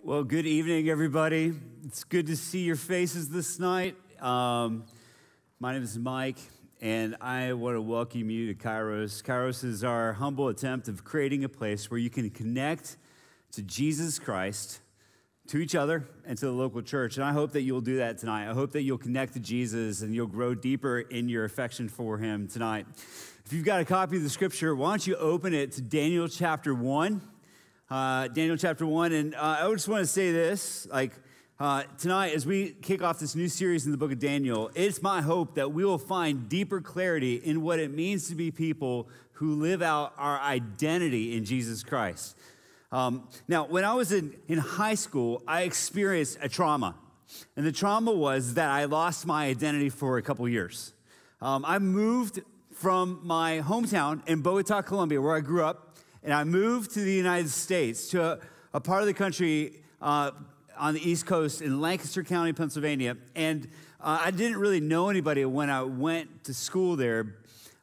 Well, good evening, everybody. It's good to see your faces this night. My name is Mike, and I want to welcome you to Kairos. Kairos is our humble attempt of creating a place where you can connect to Jesus Christ, to each other, and to the local church. And I hope that you'll do that tonight. I hope that you'll connect to Jesus and you'll grow deeper in your affection for him tonight. If you've got a copy of the scripture, why don't you open it to Daniel chapter 1. Daniel chapter 1, and I just want to say this, tonight as we kick off this new series in the book of Daniel, it's my hope that we will find deeper clarity in what it means to be people who live out our identity in Jesus Christ. Now, when I was in high school, I experienced a trauma, and the trauma was that I lost my identity for a couple years. I moved from my hometown in Bogota, Colombia, where I grew up, and I moved to the United States, to a part of the country on the East Coast in Lancaster County, Pennsylvania. And I didn't really know anybody when I went to school there,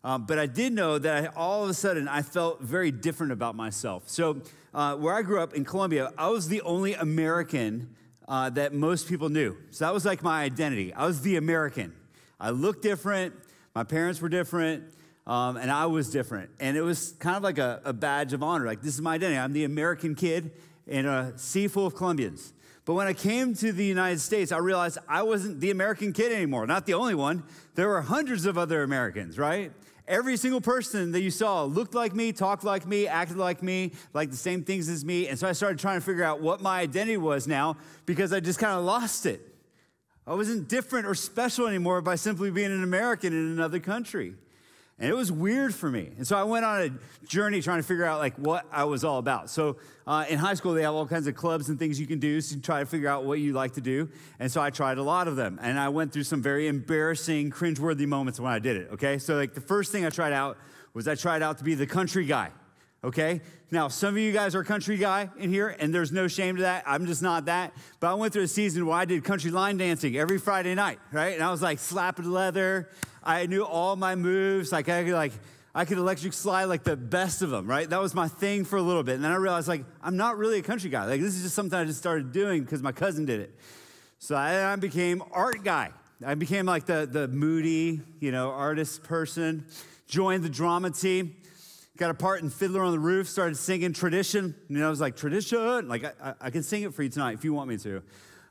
but I did know that all of a sudden I felt very different about myself. So where I grew up in Colombia, I was the only American that most people knew. So that was like my identity. I was the American. I looked different. My parents were different. And I was different. And it was kind of like a badge of honor. Like, this is my identity. I'm the American kid in a sea full of Colombians. But when I came to the United States, I realized I wasn't the American kid anymore. Not the only one. There were hundreds of other Americans, right? Every single person that you saw looked like me, talked like me, acted like me, like the same things as me. And so I started trying to figure out what my identity was now, because I just kind of lost it. I wasn't different or special anymore by simply being an American in another country. And it was weird for me. And so I went on a journey trying to figure out what I was all about. So in high school, they have all kinds of clubs and things you can do to try to figure out what you like to do. And so I tried a lot of them. And I went through some very embarrassing, cringeworthy moments when I did it, okay? So the first thing I tried out to be the country guy, okay? Now, some of you guys are country guy in here, and there's no shame to that. I'm just not that. But I went through a season where I did country line dancing every Friday night, right? And I was slapping leather. I knew all my moves. I could electric slide the best of them, right? That was my thing for a little bit. And then I realized I'm not really a country guy. This is just something I just started doing because my cousin did it. So I became art guy. I became the moody, artist person. Joined the drama team. Got a part in Fiddler on the Roof. Started singing tradition. I was like, tradition. I can sing it for you tonight if you want me to.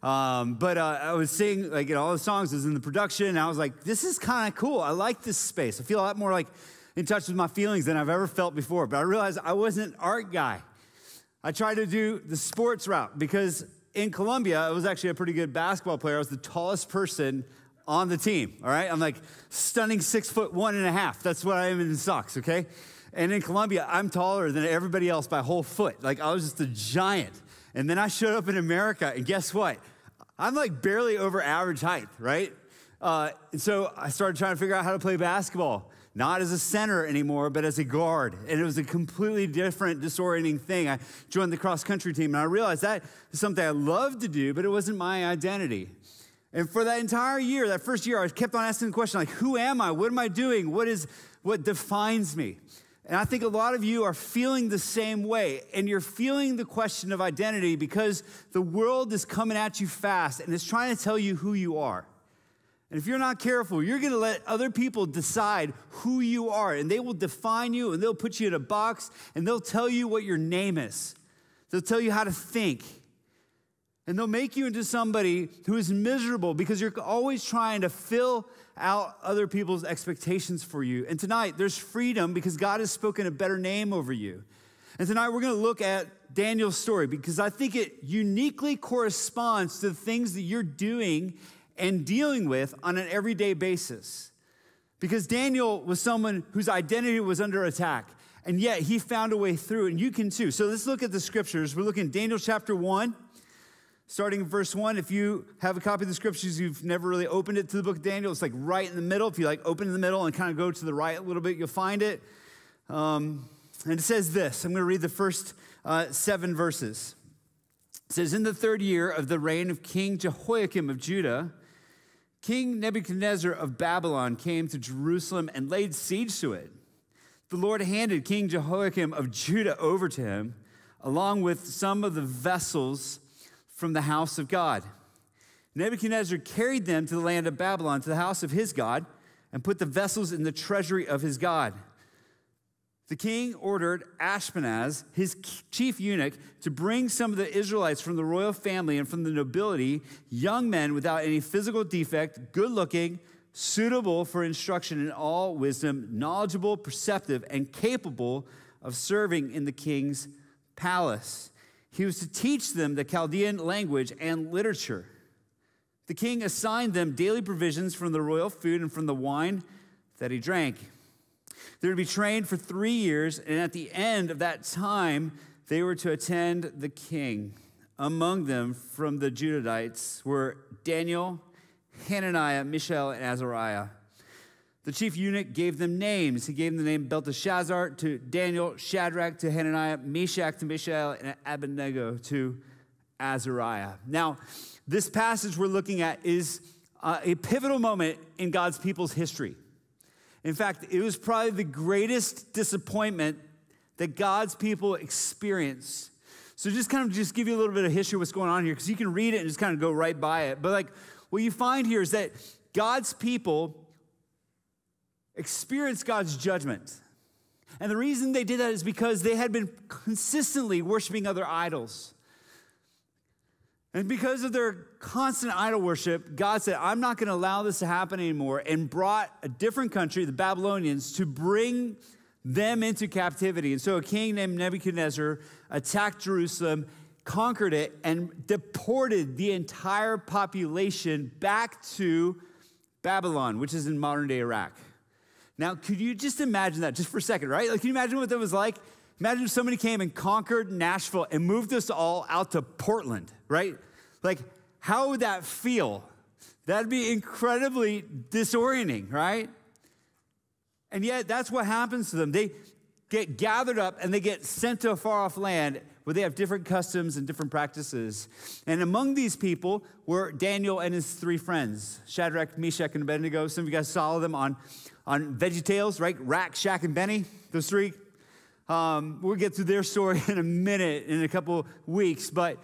But I was singing, all the songs was in the production, and I was like, this is kind of cool. I like this space. I feel a lot more in touch with my feelings than I've ever felt before. But I realized I wasn't an art guy. I tried to do the sports route because in Colombia, I was actually a pretty good basketball player. I was the tallest person on the team, all right? I'm stunning 6'1.5". That's what I am in socks, okay? And in Colombia, I'm taller than everybody else by a whole foot. I was just a giant. And then I showed up in America, and guess what? I'm barely over average height, right? And so I started trying to figure out how to play basketball, not as a center anymore, but as a guard. And it was a completely different, disorienting thing. I joined the cross-country team, and I realized that is something I loved to do, but it wasn't my identity. And for that entire year, that first year, I kept on asking the question, who am I? What am I doing? What defines me? And I think a lot of you are feeling the same way, and you're feeling the question of identity because the world is coming at you fast, and it's trying to tell you who you are. And if you're not careful, you're going to let other people decide who you are, and they will define you, and they'll put you in a box, and they'll tell you what your name is. They'll tell you how to think. And they'll make you into somebody who is miserable because you're always trying to fill out other people's expectations for you. And tonight, there's freedom because God has spoken a better name over you. And tonight, we're going to look at Daniel's story because I think it uniquely corresponds to the things that you're doing and dealing with on an everyday basis. Because Daniel was someone whose identity was under attack, and yet he found a way through, and you can too. So let's look at the scriptures. We're looking at Daniel chapter 1. Starting in verse 1, if you have a copy of the scriptures, you've never really opened it to the book of Daniel. It's right in the middle. If you open in the middle and kind of go to the right a little bit, you'll find it. And it says this. I'm going to read the first 7 verses. It says, in the 3rd year of the reign of King Jehoiakim of Judah, King Nebuchadnezzar of Babylon came to Jerusalem and laid siege to it. The Lord handed King Jehoiakim of Judah over to him, along with some of the vessels from the house of God. Nebuchadnezzar carried them to the land of Babylon, to the house of his God, and put the vessels in the treasury of his God. The king ordered Ashpenaz, his chief eunuch, to bring some of the Israelites from the royal family and from the nobility, young men without any physical defect, good-looking, suitable for instruction in all wisdom, knowledgeable, perceptive, and capable of serving in the king's palace. He was to teach them the Chaldean language and literature. The king assigned them daily provisions from the royal food and from the wine that he drank. They were to be trained for 3 years, and at the end of that time, they were to attend the king. Among them, from the Judahites, were Daniel, Hananiah, Mishael, and Azariah. The chief eunuch gave them names. He gave them the name Belteshazzar to Daniel, Shadrach to Hananiah, Meshach to Mishael, and Abednego to Azariah. Now, this passage we're looking at is a pivotal moment in God's people's history. In fact, it was probably the greatest disappointment that God's people experienced. So just give you a little bit of history of what's going on here, because you can read it and just kind of go right by it. But what you find here is that God's people experienced God's judgment. And the reason they did that is because they had been consistently worshiping other idols. And because of their constant idol worship, God said, I'm not going to allow this to happen anymore, and brought a different country, the Babylonians, to bring them into captivity. And so a king named Nebuchadnezzar attacked Jerusalem, conquered it, and deported the entire population back to Babylon, which is in modern-day Iraq. Now, could you just imagine that just for a second, right? Can you imagine what that was like? Imagine if somebody came and conquered Nashville and moved us all out to Portland, right? How would that feel? That'd be incredibly disorienting, right? And yet, that's what happens to them. They get gathered up and they get sent to a far-off land where they have different customs and different practices. And among these people were Daniel and his 3 friends, Shadrach, Meshach, and Abednego. Some of you guys saw them on VeggieTales, right? Rack, Shack, and Benny, those 3. We'll get to their story in a minute, in a couple weeks. But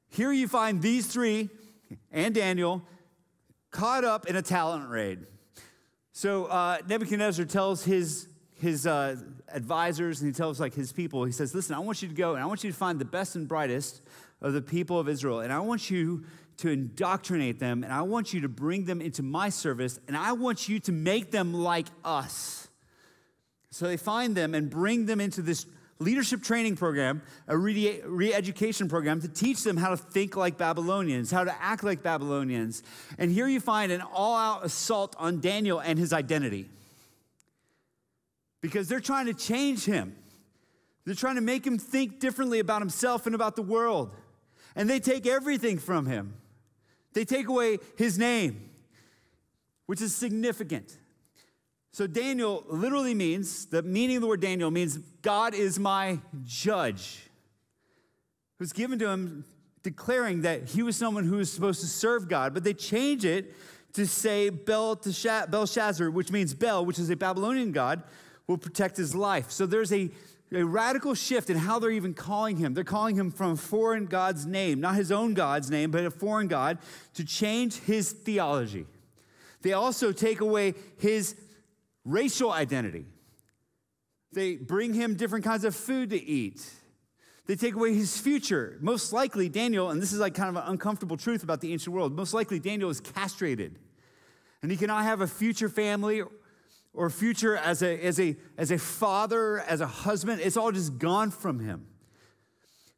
here you find these 3 and Daniel caught up in a talent raid. So Nebuchadnezzar tells his advisors, and he tells his people, he says, listen, I want you to go and I want you to find the best and brightest of the people of Israel, and I want you to indoctrinate them, and I want you to bring them into my service, and I want you to make them like us. So they find them and bring them into this leadership training program, a re-education program, to teach them how to think like Babylonians, how to act like Babylonians. And here you find an all-out assault on Daniel and his identity, because they're trying to change him. They're trying to make him think differently about himself and about the world. And they take everything from him. They take away his name, which is significant. So Daniel literally means, the meaning of the word Daniel means God is my judge. It was given to him declaring that he was someone who was supposed to serve God, but they change it to say Belshazzar, which means Bel, which is a Babylonian god, will protect his life. So there's a radical shift in how they're even calling him. They're calling him from a foreign god's name, not his own God's name, but a foreign god, to change his theology. They also take away his racial identity. They bring him different kinds of food to eat. They take away his future. Most likely, Daniel, and this is kind of an uncomfortable truth about the ancient world, most likely Daniel is castrated. And he cannot have a future family or future as a father, as a husband. It's all just gone from him.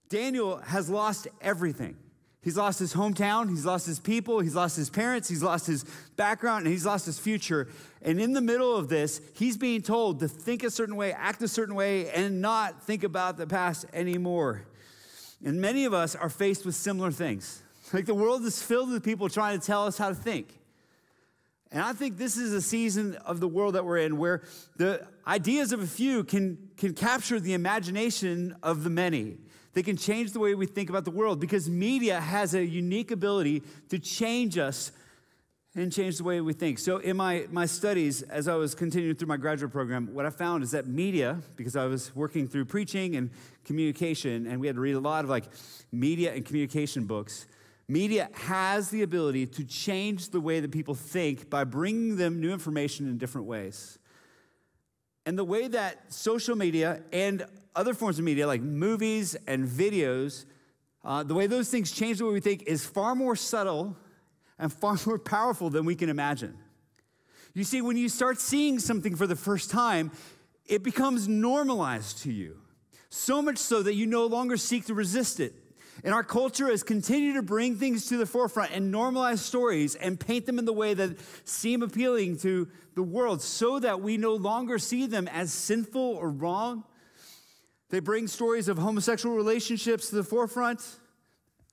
Daniel has lost everything. He's lost his hometown, he's lost his people, he's lost his parents, he's lost his background, and he's lost his future. And in the middle of this, he's being told to think a certain way, act a certain way, and not think about the past anymore. And many of us are faced with similar things. The world is filled with people trying to tell us how to think. And I think this is a season of the world that we're in where the ideas of a few can capture the imagination of the many. They can change the way we think about the world, because media has a unique ability to change us and change the way we think. So in my studies, as I was continuing through my graduate program, what I found is that media, because I was working through preaching and communication, and we had to read a lot of like media and communication books, media has the ability to change the way that people think by bringing them new information in different ways. And the way that social media and other forms of media, like movies and videos, the way those things change the way we think is far more subtle and far more powerful than we can imagine. You see, when you start seeing something for the first time, it becomes normalized to you, so much so that you no longer seek to resist it. And our culture has continued to bring things to the forefront and normalize stories and paint them in the way that seem appealing to the world so that we no longer see them as sinful or wrong. They bring stories of homosexual relationships to the forefront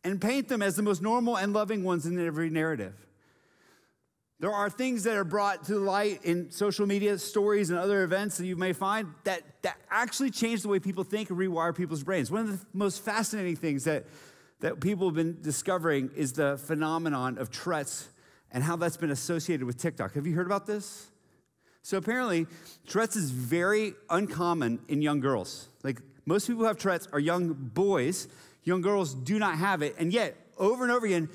and paint them as the most normal and loving ones in every narrative. There are things that are brought to light in social media, stories, and other events that you may find that actually change the way people think and rewire people's brains. One of the most fascinating things that people have been discovering is the phenomenon of Tourette's and how that's been associated with TikTok. Have you heard about this? So apparently, Tourette's is very uncommon in young girls. Like, most people who have Tourette's are young boys. Young girls do not have it, and yet, over and over again,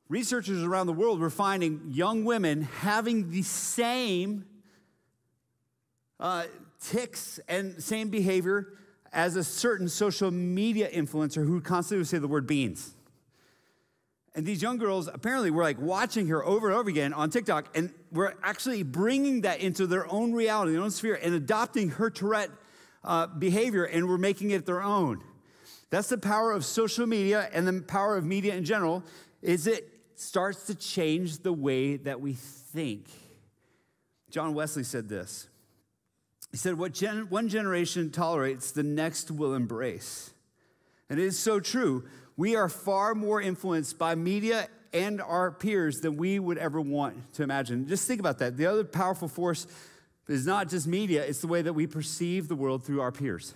researchers around the world were finding young women having the same tics and same behavior as a certain social media influencer who constantly would say the word beans. And these young girls apparently were like watching her over and over again on TikTok, and were actually bringing that into their own reality, their own sphere, and adopting her Tourette behavior, and were making it their own. That's the power of social media and the power of media in general, is it starts to change the way that we think. John Wesley said this. He said, what one generation tolerates, the next will embrace. And it is so true. We are far more influenced by media and our peers than we would ever want to imagine. Just think about that. The other powerful force is not just media, it's the way that we perceive the world through our peers.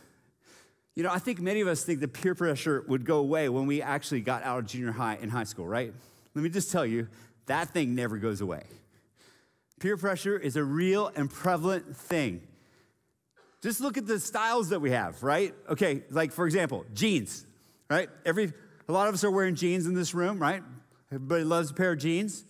You know, I think many of us think that peer pressure would go away when we actually got out of junior high and high school, right? Let me just tell you, that thing never goes away. Peer pressure is a real and prevalent thing. Just look at the styles that we have, right? Okay, like for example, jeans, right? A lot of us are wearing jeans in this room, right? Everybody loves a pair of jeans.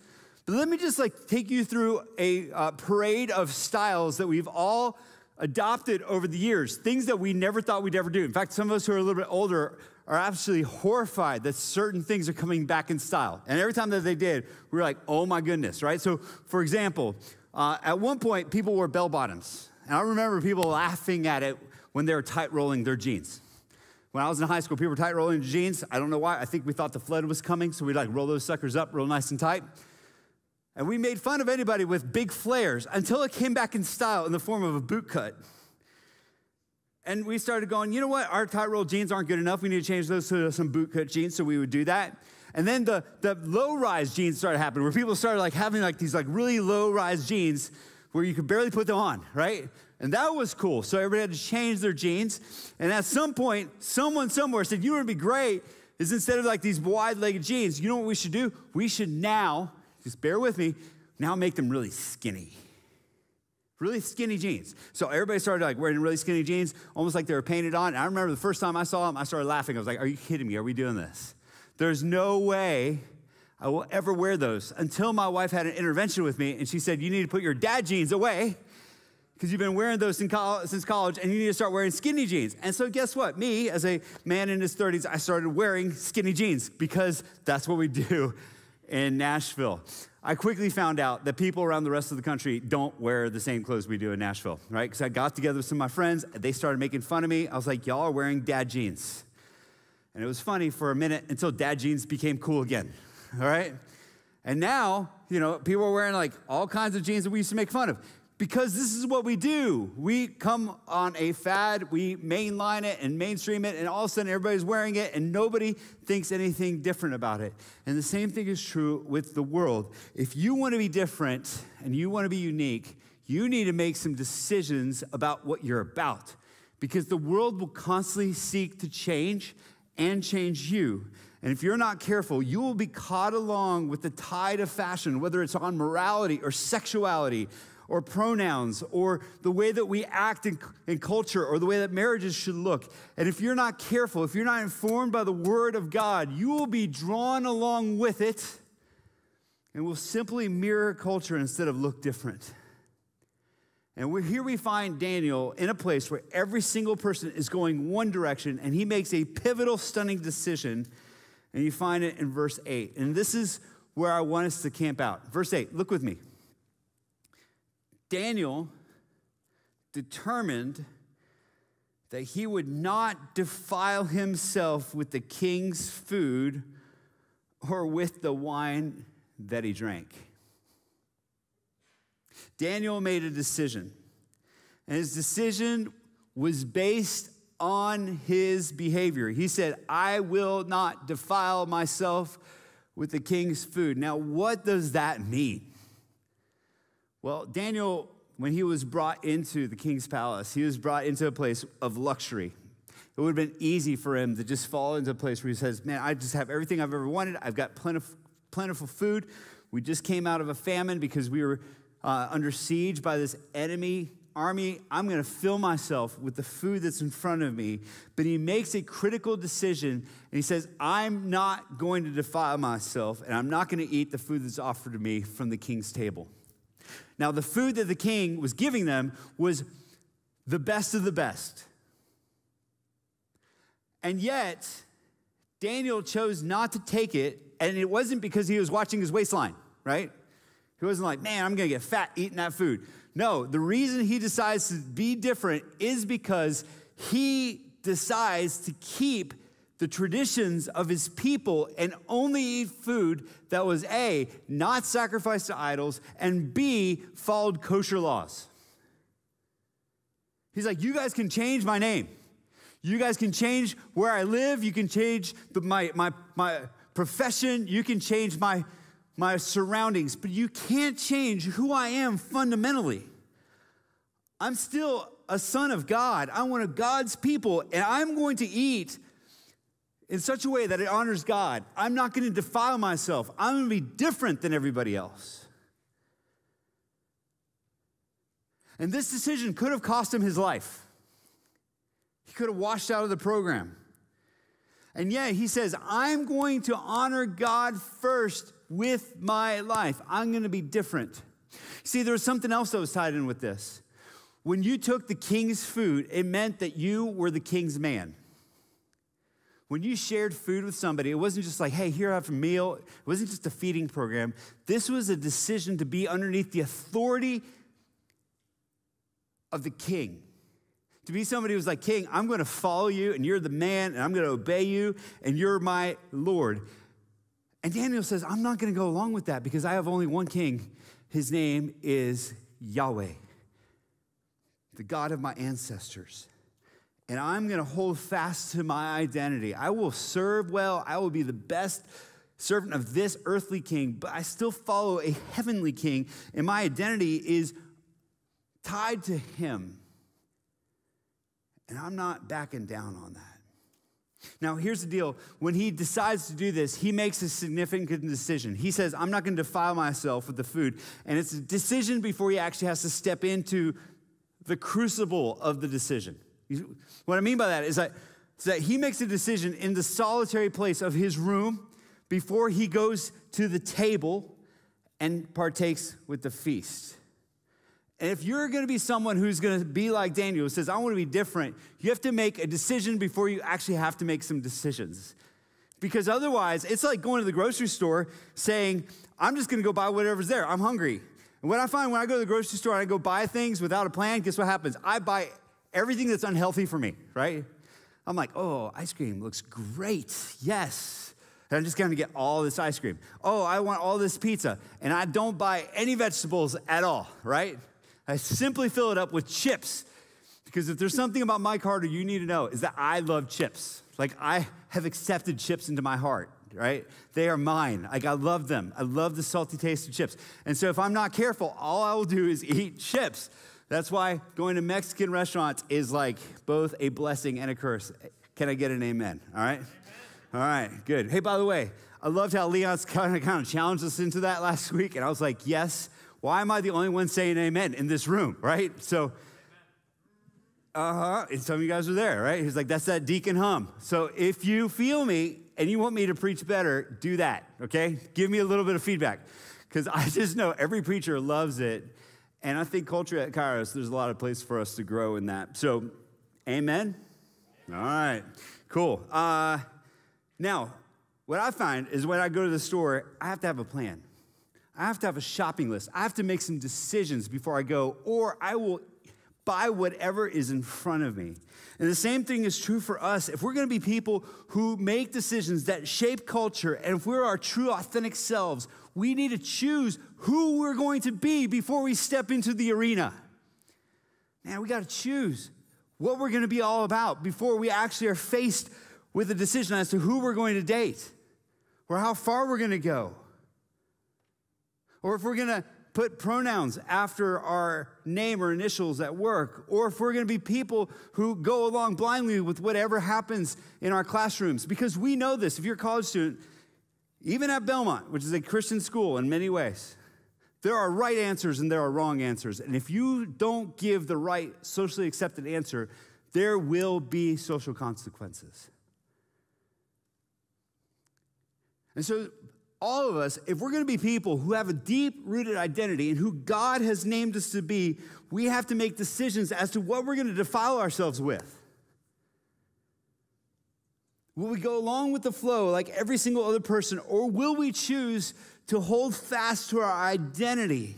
But let me just take you through a parade of styles that we've all adopted over the years, things that we never thought we'd ever do. In fact, some of us who are a little bit older are absolutely horrified that certain things are coming back in style. And every time that they did, we were like, oh my goodness, right? So, for example, at one point, people wore bell bottoms. And I remember people laughing at it when they were tight rolling their jeans. When I was in high school, people were tight rolling their jeans. I don't know why. I think we thought the flood was coming, so we'd roll those suckers up real nice and tight. And we made fun of anybody with big flares until it came back in style in the form of a boot cut. And we started going, you know what? Our tight roll jeans aren't good enough. We need to change those to some boot cut jeans, so we would do that. And then the low-rise jeans started happening, where people started having these really low-rise jeans where you could barely put them on, right? And that was cool. So everybody had to change their jeans. And at some point, someone somewhere said, you know what would be great is instead of these wide-legged jeans, you know what we should do? We should now, just bear with me, now make them really skinny. Really skinny jeans. So everybody started wearing really skinny jeans, almost like they were painted on. And I remember the first time I saw them, I started laughing. I was like, are you kidding me? Are we doing this? There's no way I will ever wear those, until my wife had an intervention with me, and she said, you need to put your dad jeans away because you've been wearing those since college, and you need to start wearing skinny jeans. And so guess what? Me, as a man in his 30s, I started wearing skinny jeans because that's what we do in Nashville. I quickly found out that people around the rest of the country don't wear the same clothes we do in Nashville, right? Because I got together with some of my friends, and they started making fun of me. I was like, y'all are wearing dad jeans. And it was funny for a minute until dad jeans became cool again. All right? And now, people are wearing all kinds of jeans that we used to make fun of because this is what we do. We come on a fad, we mainline it and mainstream it, and all of a sudden everybody's wearing it and nobody thinks anything different about it. And the same thing is true with the world. If you want to be different and you want to be unique, you need to make some decisions about what you're about, because the world will constantly seek to change and change you. And if you're not careful, you will be caught along with the tide of fashion, whether it's on morality or sexuality or pronouns or the way that we act in culture or the way that marriages should look. And if you're not careful, if you're not informed by the Word of God, you will be drawn along with it and will simply mirror culture instead of look different. And here we find Daniel in a place where every single person is going one direction, and he makes a pivotal, stunning decision. And you find it in verse 8. And this is where I want us to camp out. Verse 8, look with me. Daniel determined that he would not defile himself with the king's food or with the wine that he drank. Daniel made a decision, and his decision was based on his behavior. He said, I will not defile myself with the king's food. Now, what does that mean? Well, Daniel, when he was brought into the king's palace, he was brought into a place of luxury. It would have been easy for him to just fall into a place where he says, man, I just have everything I've ever wanted. I've got plentiful food. We just came out of a famine because we were under siege by this enemy army. I'm going to fill myself with the food that's in front of me. But he makes a critical decision, and he says, I'm not going to defile myself, and I'm not going to eat the food that's offered to me from the king's table. Now, the food that the king was giving them was the best of the best. And yet, Daniel chose not to take it, and it wasn't because he was watching his waistline, right? He wasn't like, man, I'm going to get fat eating that food. No, the reason he decides to be different is because he decides to keep the traditions of his people and only eat food that was A, not sacrificed to idols, and B, followed kosher laws. He's like, you guys can change my name. You guys can change where I live. You can change my profession. You can change my surroundings, but you can't change who I am fundamentally. I'm still a son of God. I'm one of God's people, and I'm going to eat in such a way that it honors God. I'm not going to defile myself. I'm going to be different than everybody else. And this decision could have cost him his life. He could have washed out of the program. And yet he says, I'm going to honor God first with my life. I'm going to be different. See, there was something else that was tied in with this. When you took the king's food, it meant that you were the king's man. When you shared food with somebody, it wasn't just like, hey, here, have a meal. It wasn't just a feeding program. This was a decision to be underneath the authority of the king. To be somebody who's like, king, I'm going to follow you, and you're the man, and I'm going to obey you, and you're my Lord. And Daniel says, I'm not going to go along with that because I have only one king. His name is Yahweh, the God of my ancestors. And I'm going to hold fast to my identity. I will serve well. I will be the best servant of this earthly king, but I still follow a heavenly king, and my identity is tied to him. And I'm not backing down on that. Now, here's the deal. When he decides to do this, he makes a significant decision. He says, I'm not going to defile myself with the food. And it's a decision before he actually has to step into the crucible of the decision. What I mean by that is that he makes a decision in the solitary place of his room before he goes to the table and partakes with the feast. And if you're going to be someone who's going to be like Daniel, who says, I want to be different, you have to make a decision before you actually have to make some decisions. Because otherwise, it's like going to the grocery store saying, I'm just going to go buy whatever's there. I'm hungry. And what I find when I go to the grocery store and I go buy things without a plan, guess what happens? I buy everything that's unhealthy for me, right? I'm like, oh, ice cream looks great. Yes. And I'm just going to get all this ice cream. Oh, I want all this pizza. And I don't buy any vegetables at all, right? I simply fill it up with chips, because if there's something about Mike Harder you need to know is that I love chips. Like, I have accepted chips into my heart, right? They are mine. Like, I love them. I love the salty taste of chips. And so if I'm not careful, all I will do is eat chips. That's why going to Mexican restaurants is like both a blessing and a curse. Can I get an amen? All right? All right, good. Hey, by the way, I loved how Leon's kind of challenged us into that last week, and I was like, yes, why am I the only one saying amen in this room, right? So, and some of you guys are there, right? He's like, that's that deacon hum. So if you feel me and you want me to preach better, do that, okay? Give me a little bit of feedback, because I just know every preacher loves it, and I think culture at Kairos, there's a lot of place for us to grow in that. So, amen? All right, cool. Now, what I find is when I go to the store, I have to have a plan. I have to have a shopping list. I have to make some decisions before I go, or I will buy whatever is in front of me. And the same thing is true for us. If we're going to be people who make decisions that shape culture, and if we're our true, authentic selves, we need to choose who we're going to be before we step into the arena. Man, we got to choose what we're going to be all about before we actually are faced with a decision as to who we're going to date, or how far we're going to go, or if we're going to put pronouns after our name or initials at work, or if we're going to be people who go along blindly with whatever happens in our classrooms. Because we know this, if you're a college student, even at Belmont, which is a Christian school in many ways, there are right answers and there are wrong answers. And if you don't give the right socially accepted answer, there will be social consequences. And so all of us, if we're going to be people who have a deep-rooted identity and who God has named us to be, we have to make decisions as to what we're going to defile ourselves with. Will we go along with the flow like every single other person, or will we choose to hold fast to our identity?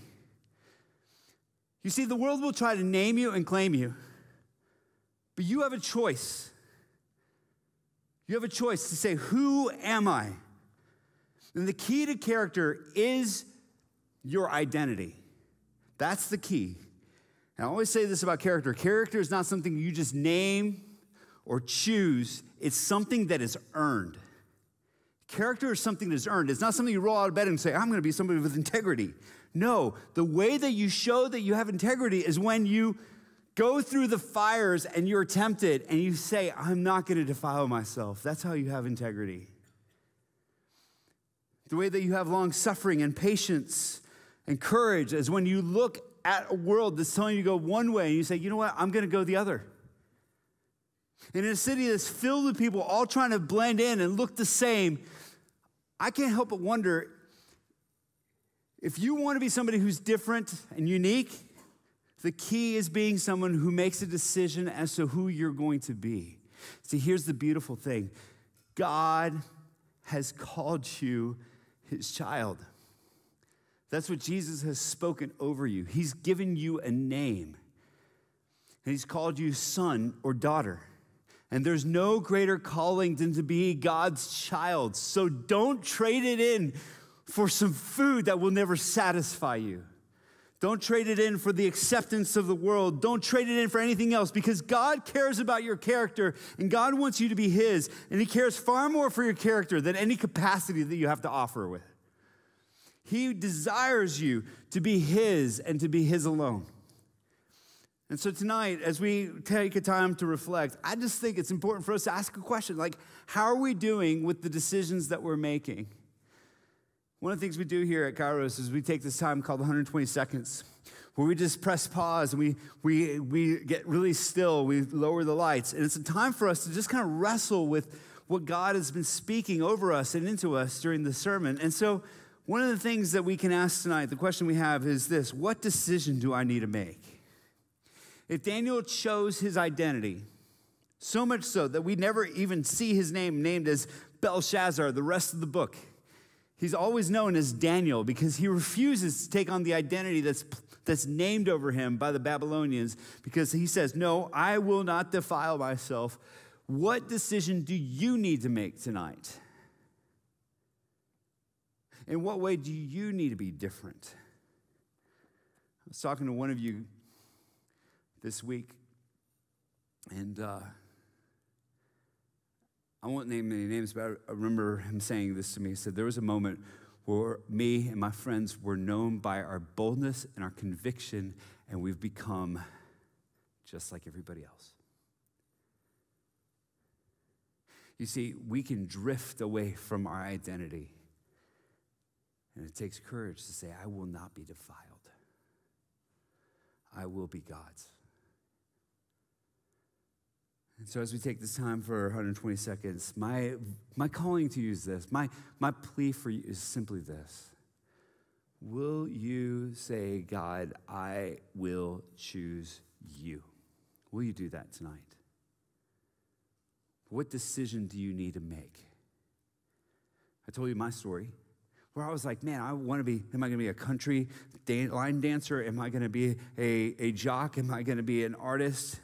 You see, the world will try to name you and claim you, but you have a choice. You have a choice to say, who am I? And the key to character is your identity. That's the key. And I always say this about character. Character is not something you just name or choose. It's something that is earned. Character is something that is earned. It's not something you roll out of bed and say, I'm going to be somebody with integrity. No, the way that you show that you have integrity is when you go through the fires and you're tempted and you say, I'm not going to defile myself. That's how you have integrity. The way that you have long suffering and patience and courage is when you look at a world that's telling you to go one way and you say, you know what, I'm going to go the other. And in a city that's filled with people all trying to blend in and look the same, I can't help but wonder, if you want to be somebody who's different and unique, the key is being someone who makes a decision as to who you're going to be. See, here's the beautiful thing. God has called you his child. That's what Jesus has spoken over you. He's given you a name. And he's called you son or daughter. And there's no greater calling than to be God's child. So don't trade it in for some food that will never satisfy you. Don't trade it in for the acceptance of the world. Don't trade it in for anything else, because God cares about your character and God wants you to be his, and he cares far more for your character than any capacity that you have to offer with. He desires you to be his and to be his alone. And so tonight, as we take a time to reflect, I just think it's important for us to ask a question, like, how are we doing with the decisions that we're making? One of the things we do here at Kairos is we take this time called 120 seconds, where we just press pause and we get really still, we lower the lights. And it's a time for us to just kind of wrestle with what God has been speaking over us and into us during the sermon. And so one of the things that we can ask tonight, the question we have is this: what decision do I need to make? If Daniel chose his identity, so much so that we never even see his name named as Belshazzar the rest of the book, he's always known as Daniel because he refuses to take on the identity that's named over him by the Babylonians, because he says, no, I will not defile myself. What decision do you need to make tonight? In what way do you need to be different? I was talking to one of you this week, and I won't name any names, but I remember him saying this to me. He said, there was a moment where me and my friends were known by our boldness and our conviction, and we've become just like everybody else. You see, we can drift away from our identity. And it takes courage to say, I will not be defiled. I will be God's. And so as we take this time for 120 seconds, my calling to you is this. My plea for you is simply this. Will you say, God, I will choose you? Will you do that tonight? What decision do you need to make? I told you my story, where I was like, man, am I going to be a country line dancer? Am I going to be a jock? Am I going to be an artist?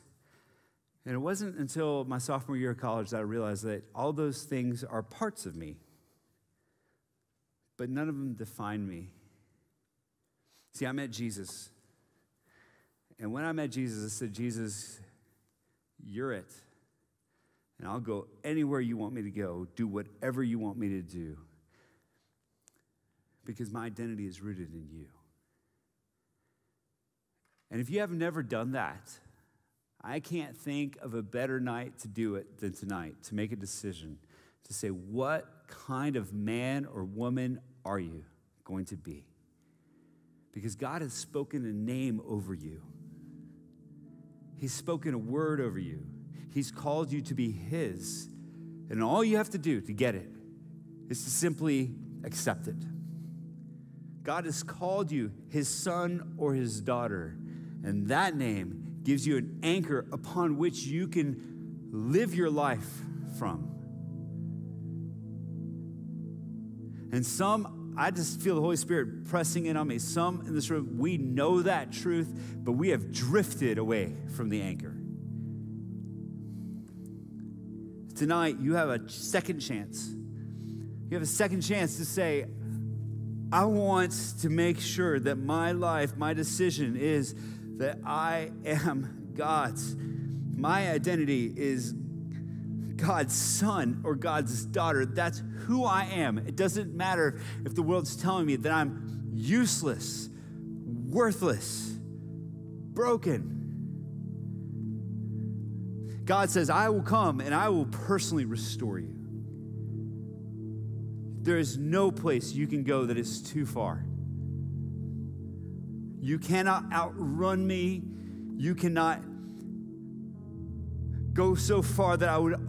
And it wasn't until my sophomore year of college that I realized that all those things are parts of me, but none of them define me. See, I met Jesus. And when I met Jesus, I said, Jesus, you're it. And I'll go anywhere you want me to go, do whatever you want me to do, because my identity is rooted in you. And if you have never done that, I can't think of a better night to do it than tonight, to make a decision, to say, what kind of man or woman are you going to be? Because God has spoken a name over you. He's spoken a word over you. He's called you to be his. And all you have to do to get it is to simply accept it. God has called you his son or his daughter, and that name gives you an anchor upon which you can live your life from. And I just feel the Holy Spirit pressing in on me. Some in this room, we know that truth, but we have drifted away from the anchor. Tonight, you have a second chance. You have a second chance to say, I want to make sure that my life, my decision is that I am God's. My identity is God's son or God's daughter. That's who I am. It doesn't matter if the world's telling me that I'm useless, worthless, broken. God says, I will come and I will personally restore you. There is no place you can go that is too far. You cannot outrun me. You cannot go so far that I would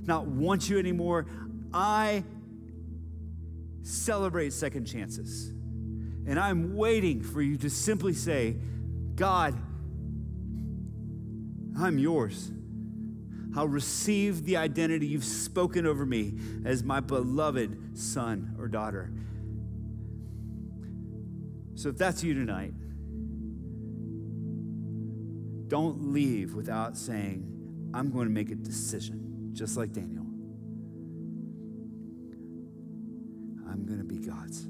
not want you anymore. I celebrate second chances. And I'm waiting for you to simply say, God, I'm yours. I'll receive the identity you've spoken over me as my beloved son or daughter. So if that's you tonight, don't leave without saying, I'm going to make a decision, just like Daniel. I'm going to be God's.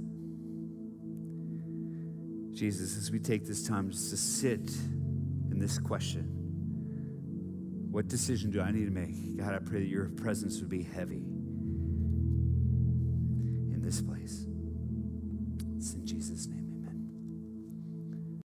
Jesus, as we take this time just to sit in this question, what decision do I need to make? God, I pray that your presence would be heavy in this place. It's in Jesus' name.